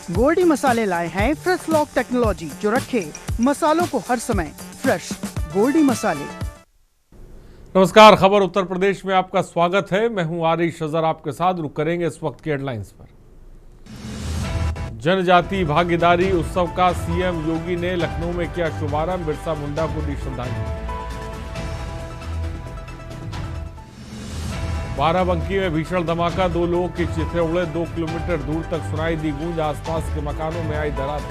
गोल्डी मसाले लाए हैं फ्रेश लॉक टेक्नोलॉजी जो रखे मसालों को हर समय फ्रेश। गोल्डी मसाले। नमस्कार, खबर उत्तर प्रदेश में आपका स्वागत है। मैं हूं आरिश अजहर, आपके साथ रुक करेंगे इस वक्त की हेडलाइंस पर। जनजाति भागीदारी उत्सव का सीएम योगी ने लखनऊ में किया शुभारंभ, बिरसा मुंडा को दी श्रद्धांजलि। बाराबंकी में भीषण धमाका, 2 लोगों की चिथड़े उड़े, 2 किलोमीटर दूर तक सुनाई दी गूंज, आसपास के मकानों में आई दरार।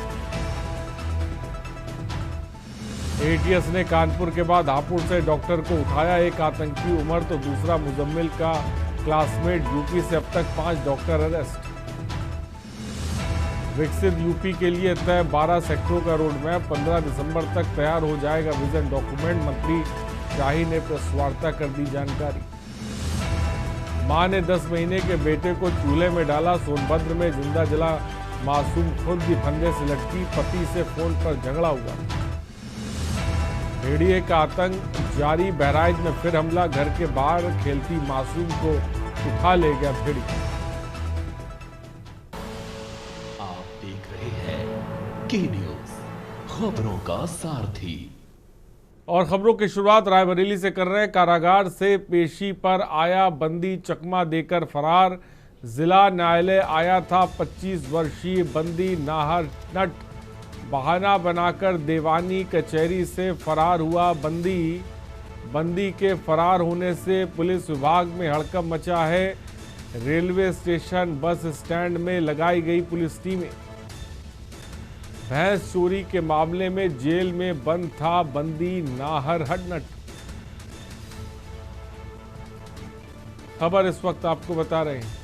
एटीएस ने कानपुर के बाद हापुड़ से डॉक्टर को उठाया, एक आतंकी उमर तो दूसरा मुजम्मिल का क्लासमेट। यूपी से अब तक 5 डॉक्टर अरेस्ट। विकसित यूपी के लिए तय 12 सेक्टरों का रोड मैप, 15 दिसंबर तक तैयार हो जाएगा विजन डॉक्यूमेंट। मंत्री शाही ने प्रेस वार्ता कर दी जानकारी। मां ने 10 महीने के बेटे को चूल्हे में डाला, सोनभद्र में जिंदा जला मासूम खुद भी फंदे से लटकी, पति से फोन पर झगड़ा हुआ। भेड़िए का आतंक जारी, बहराइच में फिर हमला, घर के बाहर खेलती मासूम को उठा ले गया भेड़िया। आप देख रहे हैं के न्यूज, खबरों का सारथी। और खबरों की शुरुआत रायबरेली से कर रहे हैं। कारागार से पेशी पर आया बंदी चकमा देकर फरार, जिला न्यायालय आया था 25 वर्षीय बंदी नाहर नट, बहाना बनाकर देवानी कचहरी से फरार हुआ बंदी के फरार होने से पुलिस विभाग में हड़कंप मचा है। रेलवे स्टेशन बस स्टैंड में लगाई गई पुलिस टीमें। भैंस चोरी के मामले में जेल में बंद था बंदी नाहर हडनट। खबर इस वक्त आपको बता रहे हैं।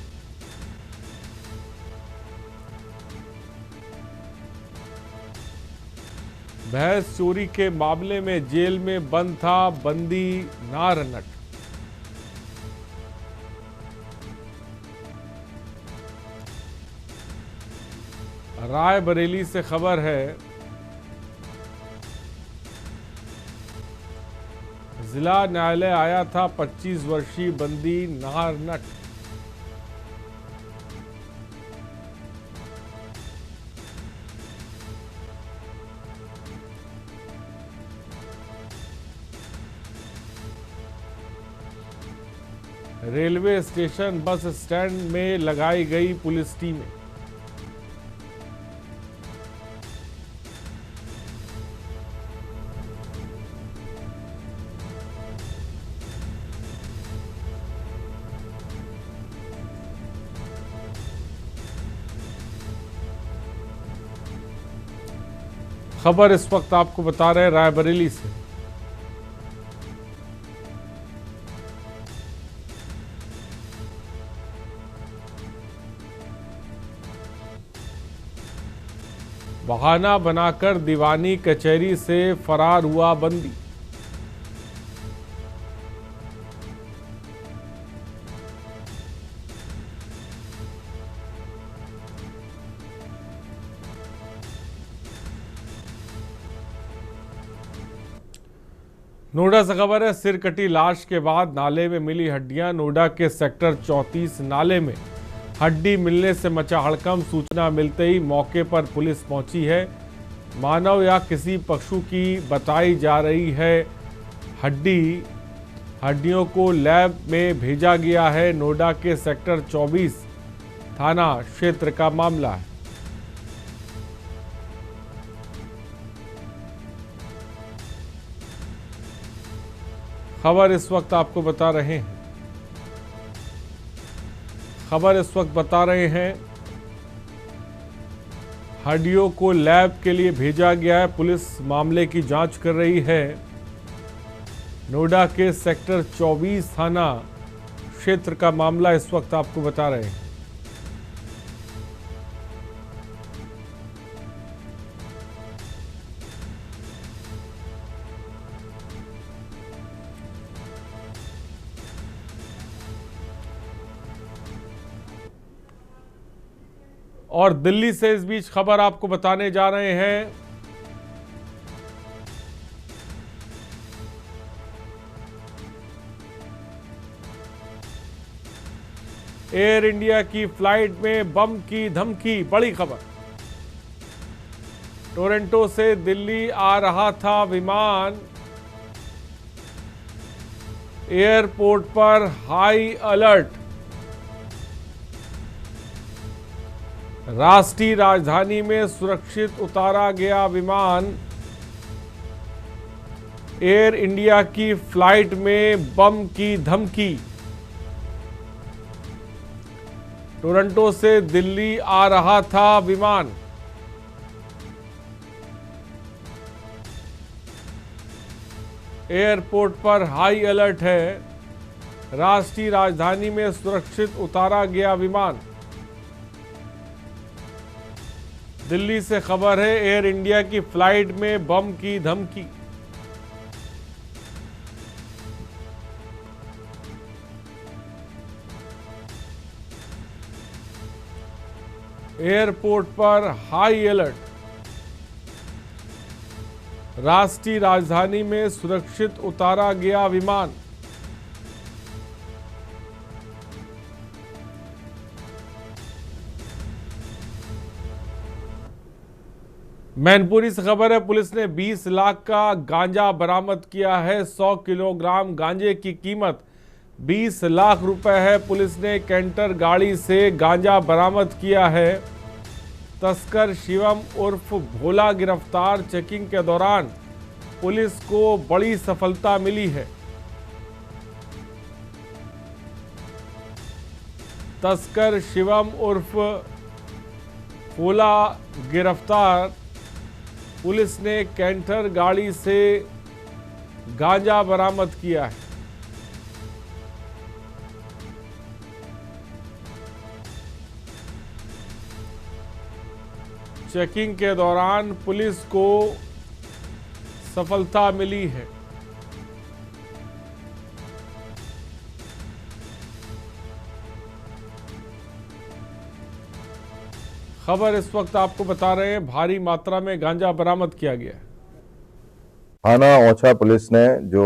भैंस चोरी के मामले में जेल में बंद था बंदी नाहर हडनट। रायबरेली से खबर है, जिला न्यायालय आया था 25 वर्षीय बंदी नाहर नट। रेलवे स्टेशन बस स्टैंड में लगाई गई पुलिस टीमें। खबर इस वक्त आपको बता रहे हैं रायबरेली से। बहाना बनाकर दीवानी कचहरी से फरार हुआ बंदी। नोएडा से खबर है, सिर कटी लाश के बाद नाले में मिली हड्डियां। नोएडा के सेक्टर 34 नाले में हड्डी मिलने से मचा हड़कंप। सूचना मिलते ही मौके पर पुलिस पहुंची है। मानव या किसी पशु की बताई जा रही है हड्डियों को लैब में भेजा गया है। नोएडा के सेक्टर 24 थाना क्षेत्र का मामला है। खबर इस वक्त आपको बता रहे हैं। हड्डियों को लैब के लिए भेजा गया है। पुलिस मामले की जांच कर रही है। नोएडा के सेक्टर 24 थाना क्षेत्र का मामला इस वक्त आपको बता रहे हैं। और दिल्ली से इस बीच खबर आपको बताने जा रहे हैं। एयर इंडिया की फ्लाइट में बम की धमकी, बड़ी खबर। टोरंटो से दिल्ली आ रहा था विमान, एयरपोर्ट पर हाई अलर्ट। राष्ट्रीय राजधानी में सुरक्षित उतारा गया विमान, एयर इंडिया की फ्लाइट में बम की धमकी। टोरंटो से दिल्ली आ रहा था विमान, एयरपोर्ट पर हाई अलर्ट है। राष्ट्रीय राजधानी में सुरक्षित उतारा गया विमान। दिल्ली से खबर है, एयर इंडिया की फ्लाइट में बम की धमकी। एयरपोर्ट पर हाई अलर्ट। राष्ट्रीय राजधानी में सुरक्षित उतारा गया विमान। मैनपुरी से खबर है, पुलिस ने 20 लाख का गांजा बरामद किया है। 100 किलोग्राम गांजे की कीमत 20 लाख रुपए है। पुलिस ने कैंटर गाड़ी से गांजा बरामद किया है। तस्कर शिवम उर्फ भोला गिरफ्तार। चेकिंग के दौरान पुलिस को बड़ी सफलता मिली है। तस्कर शिवम उर्फ भोला गिरफ्तार। पुलिस ने कैंटर गाड़ी से गांजा बरामद किया है। चेकिंग के दौरान पुलिस को सफलता मिली है। खबर इस वक्त आपको बता रहे हैं, भारी मात्रा में गांजा बरामद किया गया है। थाना ओछा पुलिस ने जो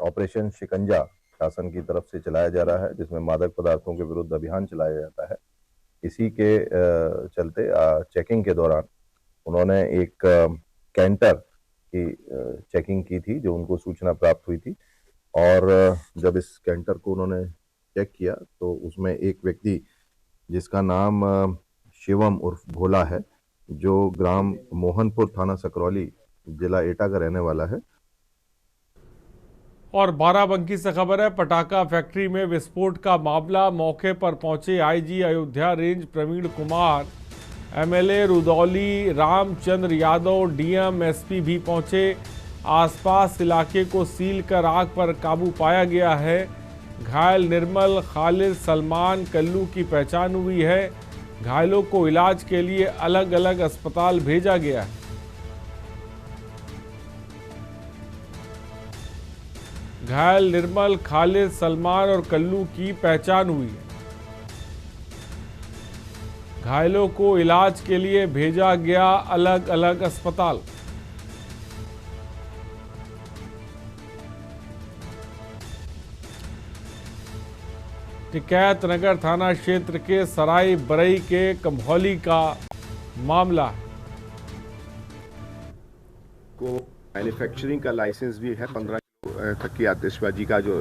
ऑपरेशन शिकंजा शासन की तरफ से चलाया जा रहा है, जिसमें मादक पदार्थों के विरुद्ध अभियान चलाया जाता है, इसी के चलते चेकिंग के दौरान उन्होंने एक कैंटर की चेकिंग की थी, जो उनको सूचना प्राप्त हुई थी। और जब इस कैंटर को उन्होंने चेक किया तो उसमें एक व्यक्ति जिसका नाम शिवम उर्फ भोला है, जो ग्राम मोहनपुर थाना सकरौली जिला एटा का रहने वाला है। और बाराबंकी से खबर है, पटाखा फैक्ट्री में विस्फोट का मामला। मौके पर पहुंचे IG Ayodhya range Praveen Kumar, MLA Rudauli Ramchandra Yadav, DM SP भी पहुंचे। आसपास इलाके को सील कर आग पर काबू पाया गया है। घायल निर्मल, खालिद, सलमान, कल्लू की पहचान हुई है। घायलों को इलाज के लिए अलग अलग अस्पताल भेजा गया है। घायल निर्मल, खालिद, सलमान और कल्लू की पहचान हुई है। घायलों को इलाज के लिए भेजा गया अलग अलग अस्पताल। टिकैत नगर थाना क्षेत्र के सराय बरई के कंभौली का मामला है। को मैन्युफैक्चरिंग का लाइसेंस भी है 15 तक की आतिशबाजी का, जो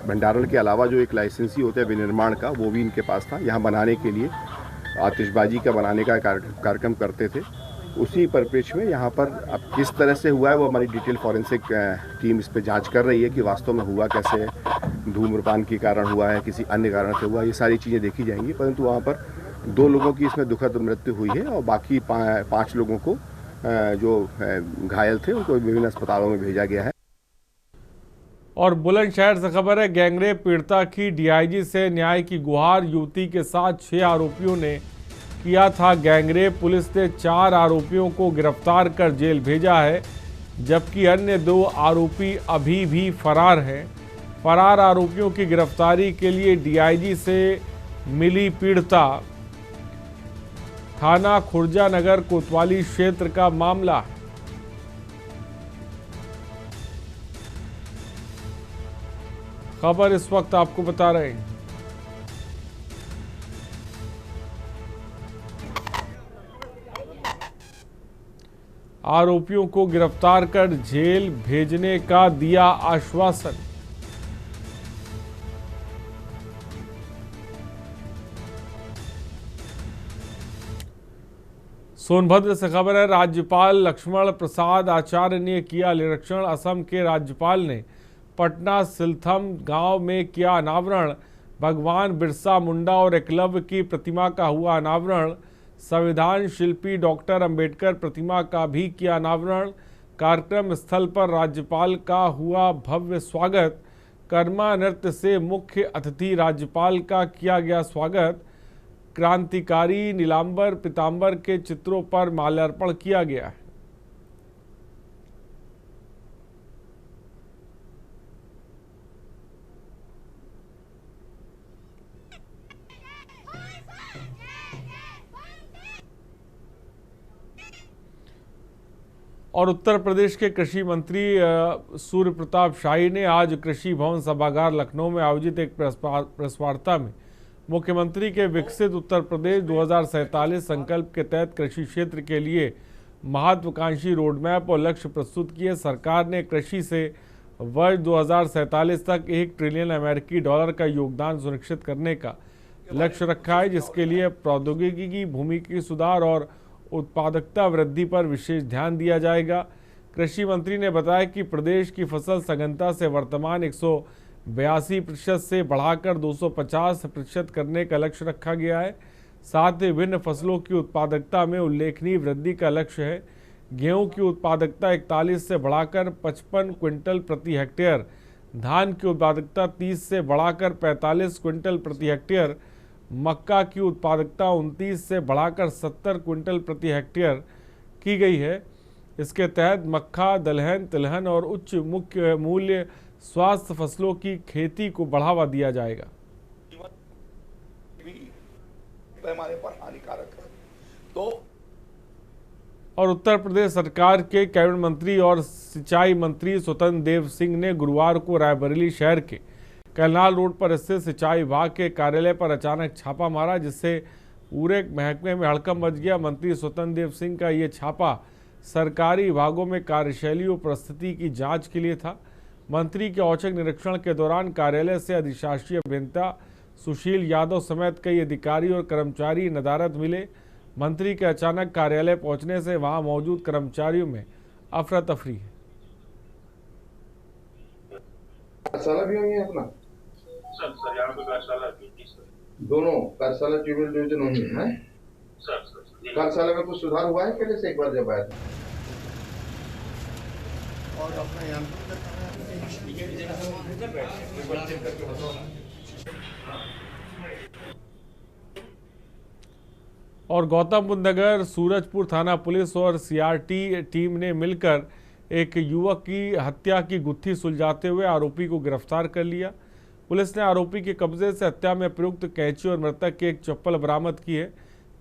भंडारण के अलावा जो एक लाइसेंस ही होता है विनिर्माण का, वो भी इनके पास था। यहाँ बनाने के लिए आतिशबाजी का बनाने का कार्यक्रम करते थे। उसी परिप्रेक्ष्य में यहाँ पर अब किस तरह से हुआ है वो हमारी डिटेल फॉरेंसिक टीम इस पर जांच कर रही है कि वास्तव में हुआ कैसे, धूम्रपान के कारण हुआ है, किसी अन्य कारण से हुआ, ये सारी चीज़ें देखी जाएंगी। परंतु वहाँ पर 2 लोगों की इसमें दुखद मृत्यु हुई है और बाकी 5 लोगों को जो घायल थे उनको विभिन्न अस्पतालों में भेजा गया है। और बुलंदशहर से खबर है, गैंगरेप पीड़िता की डीआईजी से न्याय की गुहार। युवती के साथ 6 आरोपियों ने किया था गैंगरेप। पुलिस ने 4 आरोपियों को गिरफ्तार कर जेल भेजा है, जबकि अन्य 2 आरोपी अभी भी फरार हैं। फरार आरोपियों की गिरफ्तारी के लिए डीआईजी से मिली पीड़िता। थाना खुर्जा नगर कोतवाली क्षेत्र का मामला है। खबर इस वक्त आपको बता रहे हैं। आरोपियों को गिरफ्तार कर जेल भेजने का दिया आश्वासन। सोनभद्र से खबर है, राज्यपाल लक्ष्मण प्रसाद आचार्य ने किया निरीक्षण। असम के राज्यपाल ने पटना सिलथम गांव में किया अनावरण। भगवान बिरसा मुंडा और एकलव्य की प्रतिमा का हुआ अनावरण। संविधान शिल्पी डॉक्टर अंबेडकर प्रतिमा का भी किया अनावरण। कार्यक्रम स्थल पर राज्यपाल का हुआ भव्य स्वागत। कर्मा नृत्य से मुख्य अतिथि राज्यपाल का किया गया स्वागत। क्रांतिकारी नीलांबर पीतांबर के चित्रों पर माल्यार्पण किया गया है। और उत्तर प्रदेश के कृषि मंत्री सूर्य प्रताप शाही ने आज कृषि भवन सभागार लखनऊ में आयोजित एक प्रेस वार्ता में मुख्यमंत्री के विकसित उत्तर प्रदेश 2047 संकल्प के तहत कृषि क्षेत्र के लिए महत्वाकांक्षी रोडमैप और लक्ष्य प्रस्तुत किए। सरकार ने कृषि से वर्ष 2047 तक $1 ट्रिलियन अमेरिकी डॉलर का योगदान सुनिश्चित करने का लक्ष्य रखा है, जिसके लिए प्रौद्योगिकी की भूमिकी सुधार और उत्पादकता वृद्धि पर विशेष ध्यान दिया जाएगा। कृषि मंत्री ने बताया कि प्रदेश की फसल सघनता से वर्तमान 182% से बढ़ाकर 250% करने का लक्ष्य रखा गया है। साथ ही विभिन्न फसलों की उत्पादकता में उल्लेखनीय वृद्धि का लक्ष्य है। गेहूं की उत्पादकता 41 से बढ़ाकर 55 क्विंटल प्रति हेक्टेयर, धान की उत्पादकता 30 से बढ़ाकर 45 क्विंटल प्रति हेक्टेयर, मक्का की उत्पादकता 29 से बढ़ाकर 70 क्विंटल प्रति हेक्टेयर की गई है। इसके तहत मक्का, दलहन, तिलहन और उच्च मुख्य मूल्य स्वास्थ्य फसलों की खेती को बढ़ावा दिया जाएगा। पैमाने पर हानिकारक है। तो और उत्तर प्रदेश सरकार के कैबिनेट मंत्री और सिंचाई मंत्री स्वतंत्र देव सिंह ने गुरुवार को रायबरेली शहर के कैनाल रोड पर स्थित सिंचाई विभाग के कार्यालय पर अचानक छापा मारा, जिससे पूरे महकमे में हड़कंप मच गया। मंत्री स्वतंत्र देव सिंह का ये छापा सरकारी विभागों में कार्यशैली और परिस्थिति की जांच के लिए था। मंत्री के औचक निरीक्षण के दौरान कार्यालय से अधिशासी अभियंता सुशील यादव समेत कई अधिकारी और कर्मचारी नदारद मिले। मंत्री के अचानक कार्यालय पहुंचने से वहां मौजूद कर्मचारियों में अफरा तफरी है। कार्यशाला भी होंगी अपना सर यहाँ पे कार्यशाला भी दोनों कार्यशाला ट्यूबवेल डिवीजन होंगी है सर। कार्यशाला में कुछ सुधार हुआ है पहले से एक बार जब आया था? और अपना यहाँ और गौतम बुद्ध नगर सूरजपुर थाना पुलिस और सीआरटी टीम ने मिलकर एक युवक की हत्या की गुत्थी सुलझाते हुए आरोपी को गिरफ्तार कर लिया। पुलिस ने आरोपी के कब्जे से हत्या में प्रयुक्त कैंची और मृतक की एक चप्पल बरामद की है।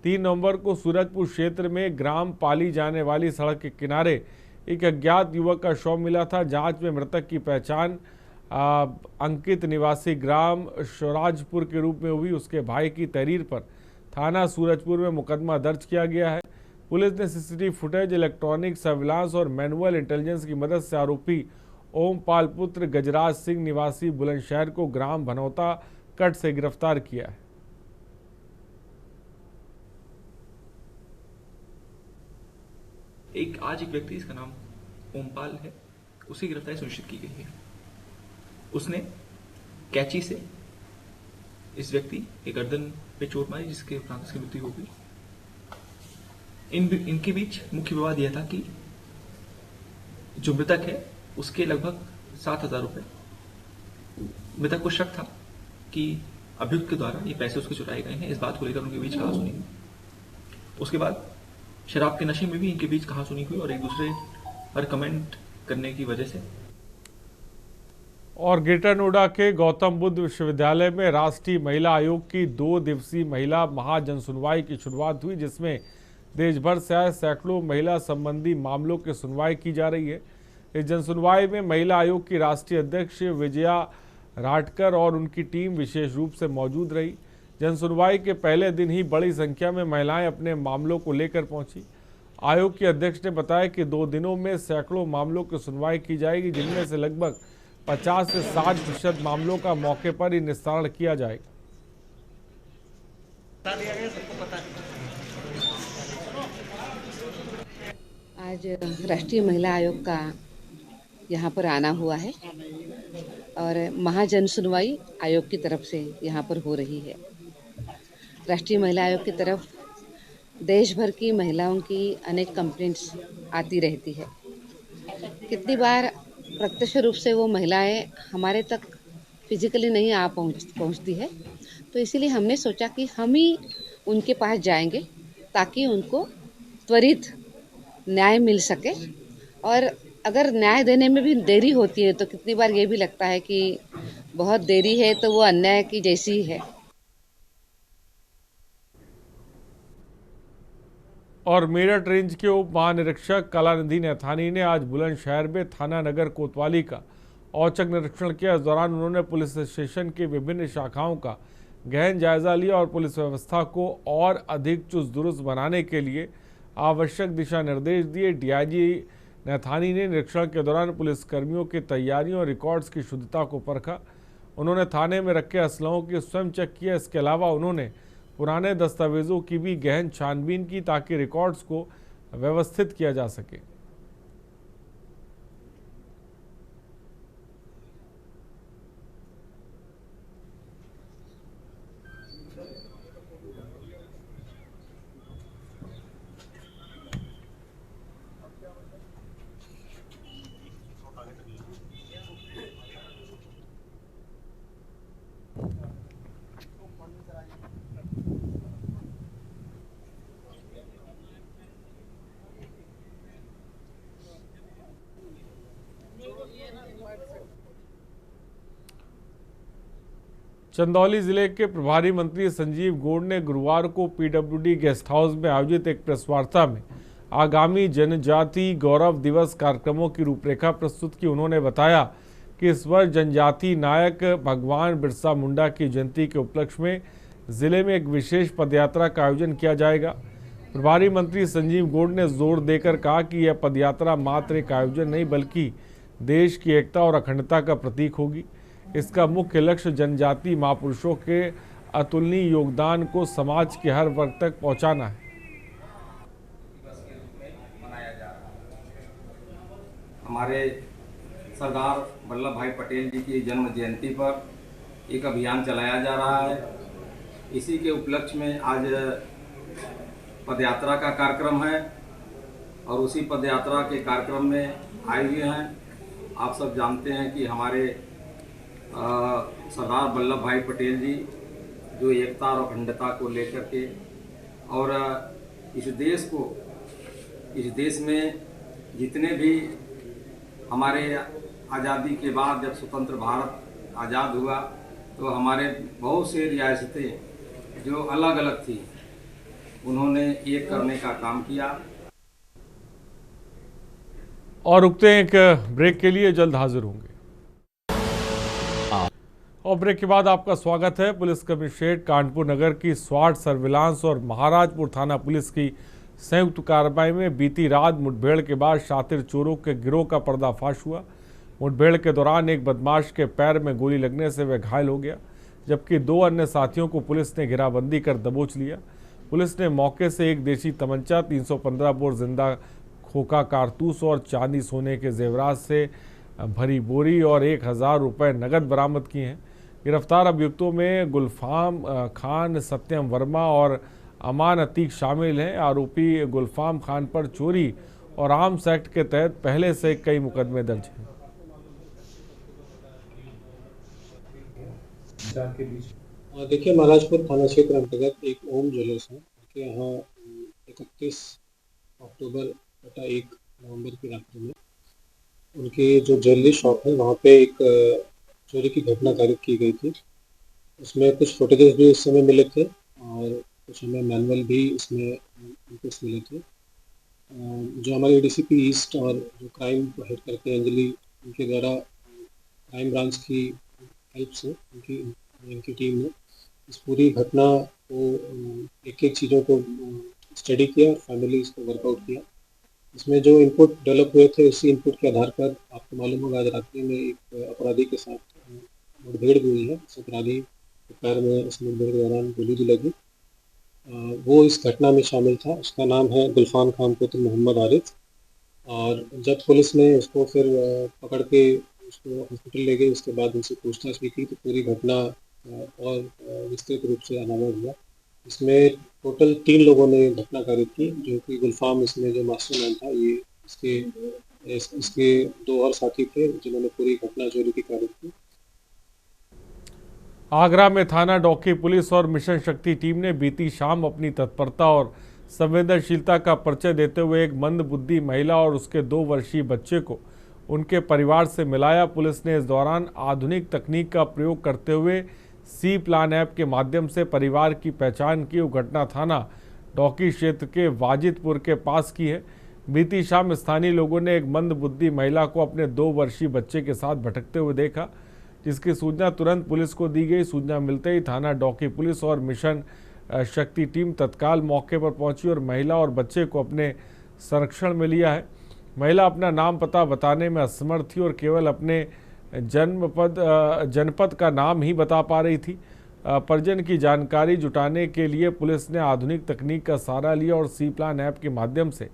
3 नवंबर को सूरजपुर क्षेत्र में ग्राम पाली जाने वाली सड़क के किनारे एक अज्ञात युवक का शव मिला था। जांच में मृतक की पहचान अंकित निवासी ग्राम शौराजपुर के रूप में हुई। उसके भाई की तहरीर पर थाना सूरजपुर में मुकदमा दर्ज किया गया है। पुलिस ने सीसीटीवी फुटेज, इलेक्ट्रॉनिक सर्विलांस और मैनुअल इंटेलिजेंस की मदद से आरोपी ओमपाल पुत्र गजराज सिंह निवासी बुलंदशहर को ग्राम भनौता कट से गिरफ्तार किया है। आज एक व्यक्ति, इसका नाम ओमपाल है, उसकी गिरफ्तारी सुनिश्चित की गई है। उसने कैंची से इस व्यक्ति के गर्दन पे चोट मारी, जिसके उपरांत उसकी मृत्यु हो गई। इनके बीच मुख्य विवाद यह था कि जो मृतक है उसके लगभग 7,000 रुपए, मृतक को शक था कि अभियुक्त के द्वारा ये पैसे उसके चुराए गए हैं। इस बात को लेकर उनके बीच कहासुनी हुई। उसके बाद शराब के नशे में भी इनके बीच कहासुनी हुई और एक दूसरे पर कमेंट करने की वजह से। और ग्रेटर नोएडा के गौतम बुद्ध विश्वविद्यालय में राष्ट्रीय महिला आयोग की 2 दिवसीय महिला महाजन सुनवाई की शुरुआत हुई, जिसमें देश भर से आए सैकड़ों महिला संबंधी मामलों की सुनवाई की जा रही है। इस जनसुनवाई में महिला आयोग की राष्ट्रीय अध्यक्ष विजया राटकर और उनकी टीम विशेष रूप से मौजूद रही। जनसुनवाई के पहले दिन ही बड़ी संख्या में महिलाएं अपने मामलों को लेकर पहुंची। आयोग के अध्यक्ष ने बताया कि 2 दिनों में सैकड़ों मामलों की सुनवाई की जाएगी, जिनमें से लगभग 50 से 60% मामलों का मौके पर ही निस्तारण किया जाएगा। आज राष्ट्रीय महिला आयोग का यहाँ पर आना हुआ है और महाजन सुनवाई आयोग की तरफ से यहाँ पर हो रही है। राष्ट्रीय महिला आयोग की तरफ देश भर की महिलाओं की अनेक कंप्लेंट्स आती रहती है। कितनी बार प्रत्यक्ष रूप से वो महिलाएं हमारे तक फिजिकली नहीं आ पहुँचती है, तो इसीलिए हमने सोचा कि हम ही उनके पास जाएंगे ताकि उनको त्वरित न्याय मिल सके। और अगर न्याय देने में भी देरी होती है तो कितनी बार ये भी लगता है कि बहुत देरी है तो वो अन्याय की जैसी ही है। और मेरठ रेंज के उप महानिरीक्षक कलानिधि नैथानी ने आज बुलंदशहर में थाना नगर कोतवाली का औचक निरीक्षण किया। इस दौरान उन्होंने पुलिस स्टेशन की विभिन्न शाखाओं का गहन जायजा लिया और पुलिस व्यवस्था को और अधिक चुस्त दुरुस्त बनाने के लिए आवश्यक दिशा निर्देश दिए। डीआईजी नैथानी ने निरीक्षण के दौरान पुलिसकर्मियों की तैयारियों और रिकॉर्ड्स की शुद्धता को परखा। उन्होंने थाने में रखे असलहों की स्वयं चेक किया। इसके अलावा उन्होंने पुराने दस्तावेजों की भी गहन छानबीन की ताकि रिकॉर्ड्स को व्यवस्थित किया जा सके। चंदौली जिले के प्रभारी मंत्री संजीव गौड़ ने गुरुवार को पीडब्ल्यूडी गेस्ट हाउस में आयोजित एक प्रेस वार्ता में आगामी जनजाति गौरव दिवस कार्यक्रमों की रूपरेखा प्रस्तुत की। उन्होंने बताया कि इस वर्ष जनजाति नायक भगवान बिरसा मुंडा की जयंती के उपलक्ष्य में जिले में एक विशेष पदयात्रा का आयोजन किया जाएगा। प्रभारी मंत्री संजीव गौड़ ने जोर देकर कहा कि यह पदयात्रा मात्र एक आयोजन नहीं बल्कि देश की एकता और अखंडता का प्रतीक होगी। इसका मुख्य लक्ष्य जनजाति महापुरुषों के अतुलनीय योगदान को समाज के हर वर्ग तक पहुंचाना है। हमारे सरदार वल्लभ भाई पटेल जी की जन्म जयंती पर एक अभियान चलाया जा रहा है। इसी के उपलक्ष्य में आज पदयात्रा का कार्यक्रम है और उसी पदयात्रा के कार्यक्रम में आए हुए हैं। आप सब जानते हैं कि हमारे सरदार वल्लभ भाई पटेल जी जो एकता और अखंडता को लेकर के और इस देश में जितने भी हमारे आज़ादी के बाद जब स्वतंत्र भारत आज़ाद हुआ तो हमारे बहुत से रियासतें जो अलग अलग थी उन्होंने एक करने का काम किया। और रुकते हैं एक ब्रेक के लिए, जल्द हाजिर होंगे। और ब्रेक के बाद आपका स्वागत है। पुलिस कमिश्नरेट कानपुर नगर की स्वाट सर्विलांस और महाराजपुर थाना पुलिस की संयुक्त कार्रवाई में बीती रात मुठभेड़ के बाद शातिर चोरों के गिरोह का पर्दाफाश हुआ। मुठभेड़ के दौरान एक बदमाश के पैर में गोली लगने से वह घायल हो गया, जबकि 2 अन्य साथियों को पुलिस ने घेराबंदी कर दबोच लिया। पुलिस ने मौके से एक देशी तमंचा, 315 बोर जिंदा खोखा कारतूस और चांदी सोने के जेवरात से भरी बोरी और 1000 रुपये नकद बरामद किए हैं। गिरफ्तार अभियुक्तों में गुलफाम खान, सत्यम वर्मा और अमान अतीक शामिल हैं। आरोपी गुलफाम खान पर चोरी और आर्म्स एक्ट के तहत पहले से कई मुकदमे दर्ज हैं। देखिए, महाराजपुर थाना क्षेत्र अंतर्गत एक ओम ज्वेलर्स है के यहाँ 31 अक्टूबर तथा 1 नवंबर की रात्रि में उनकी जो ज्वेलरी शॉप है वहाँ पे एक चोरी की घटना कारित की गई थी। उसमें कुछ फुटेजेस भी इस समय मिले थे और कुछ हमें मैनुअल भी इसमें इनपुट्स मिले थे। जो हमारे एडीसीपी ईस्ट और जो क्राइम को हेड करते हैं अंजलि, उनके द्वारा क्राइम ब्रांच की हेल्प से इनकी टीम ने इस पूरी घटना को एक एक चीज़ों को स्टडी किया और फाइनली इसको वर्कआउट किया। इसमें जो इनपुट डेवलप हुए थे उसी इनपुट के आधार पर आपको मालूम होगा आज रात्रि में एक अपराधी के साथ मुठभेड़ भी हुई है। इस अपराधी के पैर में इस मुठभेड़ के दौरान गोली भी लगी। वो इस घटना में शामिल था। उसका नाम है गुलफान खान पुत्र मोहम्मद आरिफ। और जब पुलिस ने उसको फिर पकड़ के उसको हॉस्पिटल ले गई, उसके बाद उनसे पूछताछ भी की तो पूरी घटना और विस्तृत रूप से अनावरण हुआ। इसमें टोटल 3 लोगों ने घटनाकारित की, जो कि गुलफाम इसमें जो मास्टरमाइंड था, ये इसके 2 और साथी थे जिन्होंने पूरी घटना चोरी की कारित की। आगरा में थाना डौकी पुलिस और मिशन शक्ति टीम ने बीती शाम अपनी तत्परता और संवेदनशीलता का परिचय देते हुए एक मंदबुद्धि महिला और उसके 2 वर्षीय बच्चे को उनके परिवार से मिलाया। पुलिस ने इस दौरान आधुनिक तकनीक का प्रयोग करते हुए सी प्लान ऐप के माध्यम से परिवार की पहचान की। घटना थाना डौकी क्षेत्र के वाजिदपुर के पास की है। बीती शाम स्थानीय लोगों ने एक मंदबुद्धि महिला को अपने 2 वर्षीय बच्चे के साथ भटकते हुए देखा, जिसकी सूचना तुरंत पुलिस को दी गई। सूचना मिलते ही थाना डौकी पुलिस और मिशन शक्ति टीम तत्काल मौके पर पहुंची और महिला और बच्चे को अपने संरक्षण में लिया है। महिला अपना नाम पता बताने में असमर्थ थी और केवल अपने जनपद का नाम ही बता पा रही थी। परिजन की जानकारी जुटाने के लिए पुलिस ने आधुनिक तकनीक का सहारा लिया और सी प्लान ऐप के माध्यम से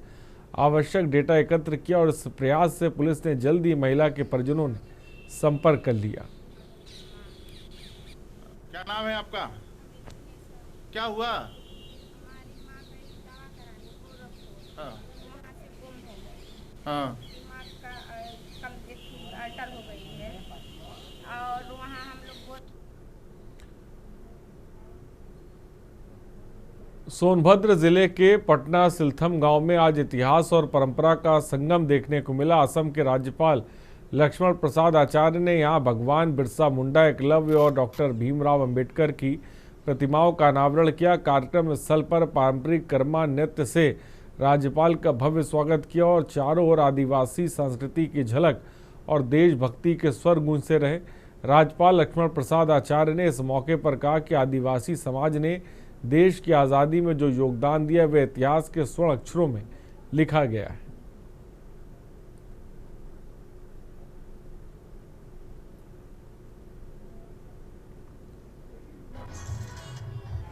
आवश्यक डेटा एकत्र किया और इस प्रयास से पुलिस ने जल्द ही महिला के परिजनों ने संपर्क कर लिया। क्या नाम है आपका? क्या हुआ? हाँ। अटल हो गई है और वहाँ हम लोग सोनभद्र जिले के पटना सिलथम गांव में आज इतिहास और परंपरा का संगम देखने को मिला। असम के राज्यपाल लक्ष्मण प्रसाद आचार्य ने यहां भगवान बिरसा मुंडा, एकलव्य और डॉक्टर भीमराव अंबेडकर की प्रतिमाओं का अनावरण किया। कार्यक्रम स्थल पर पारंपरिक कर्मा नृत्य से राज्यपाल का भव्य स्वागत किया और चारों ओर आदिवासी संस्कृति की झलक और देशभक्ति के स्वर गूंजते रहे। राज्यपाल लक्ष्मण प्रसाद आचार्य ने इस मौके पर कहा कि आदिवासी समाज ने देश की आज़ादी में जो योगदान दिया वह इतिहास के स्वर्ण अक्षरों में लिखा गया है।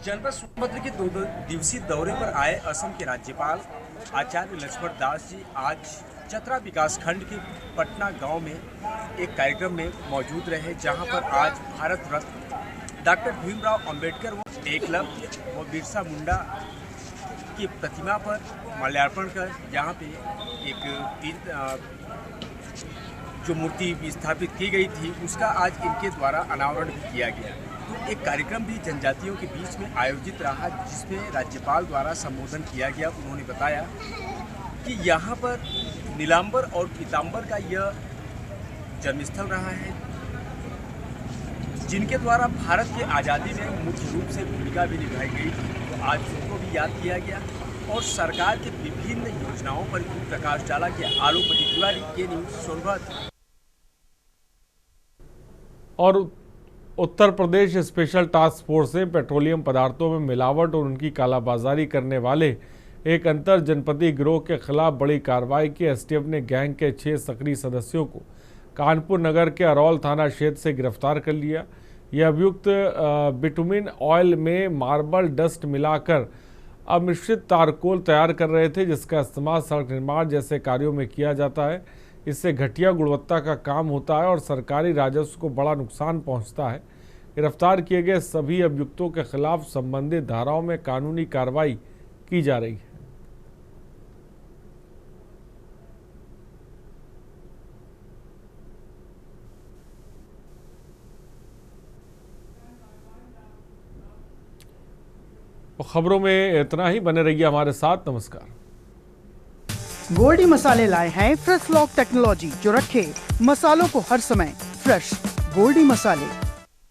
जनपद सोनभद्र के 2 दिवसीय दौरे पर आए असम के राज्यपाल आचार्य लक्ष्मण दास जी आज चतरा विकास खंड के पटना गांव में एक कार्यक्रम में मौजूद रहे, जहां पर आज भारत रत्न डॉक्टर भीमराव अंबेडकर व एकलव्य व बिरसा मुंडा की प्रतिमा पर माल्यार्पण कर यहाँ पे एक जो मूर्ति स्थापित की गई थी उसका आज इनके द्वारा अनावरण भी किया गया। तो एक कार्यक्रम भी जनजातियों के बीच में आयोजित रहा, जिसमें राज्यपाल द्वारा संबोधन किया गया। उन्होंने बताया कि यहाँ पर नीलांबर और पीतांबर का यह जन्मस्थल रहा है, जिनके द्वारा भारत की आज़ादी में मुख्य रूप से भूमिका भी निभाई गई थी। तो आज उनको भी याद किया गया और सरकार के विभिन्न योजनाओं पर भी प्रकाश डाला गया। आलोक तिवारी के न्यूज़ सोनभद्र। और Uttar Pradesh special task force ने पेट्रोलियम पदार्थों में मिलावट और उनकी कालाबाजारी करने वाले एक अंतर जनपदीय गिरोह के खिलाफ बड़ी कार्रवाई की। एसटीएफ ने गैंग के 6 सक्रिय सदस्यों को कानपुर नगर के अरौल थाना क्षेत्र से गिरफ्तार कर लिया। यह अभियुक्त बिटुमिन ऑयल में मार्बल डस्ट मिलाकर अमिश्रित तारकोल तैयार कर रहे थे, जिसका इस्तेमाल सड़क निर्माण जैसे कार्यों में किया जाता है। इससे घटिया गुणवत्ता का काम होता है और सरकारी राजस्व को बड़ा नुकसान पहुंचता है। गिरफ्तार किए गए सभी अभियुक्तों के खिलाफ संबंधित धाराओं में कानूनी कार्रवाई की जा रही है। खबरों में इतना ही, बने रहिए हमारे साथ। नमस्कार। गोल्डी मसाले लाए हैं फ्रेश लॉक टेक्नोलॉजी, जो रखे मसालों को हर समय फ्रेश। गोल्डी मसाले।